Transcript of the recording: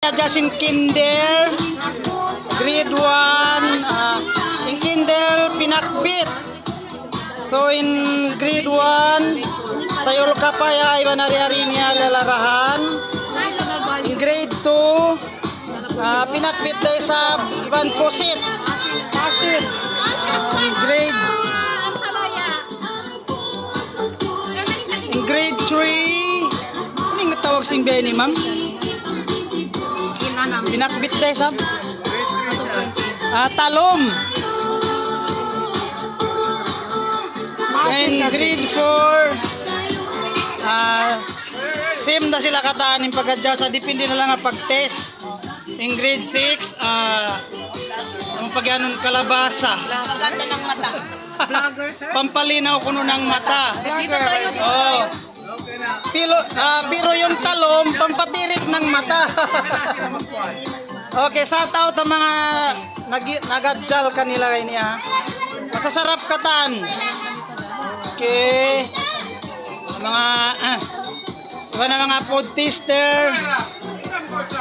Just in kinder, grade 1, in kinder, pinakbit. So in grade 1, sa Yolka pa ya, iba nari-ari niya lalarahan. In grade 2, pinakbit tayo sa Iban Pusit. In grade 3, ano yung tawag sing Benny, ma'am? Pinakbit tayo sa Talom. In grade 4, same na sila kataan yung pag-adjust. Depende na lang ang pag-test. In grade 6, yung pag-anon kalabasa. Maganda ng mata. Vlogger, sir? Pampalinaw kuno ng mata. Dito tayo. Oh. Pero yung talom, pampatirik ng mata. Okay, shout out ang mga nag-adjal kanila kayo niya. Masasarap katan. Okay. Mga iba na mga food taster.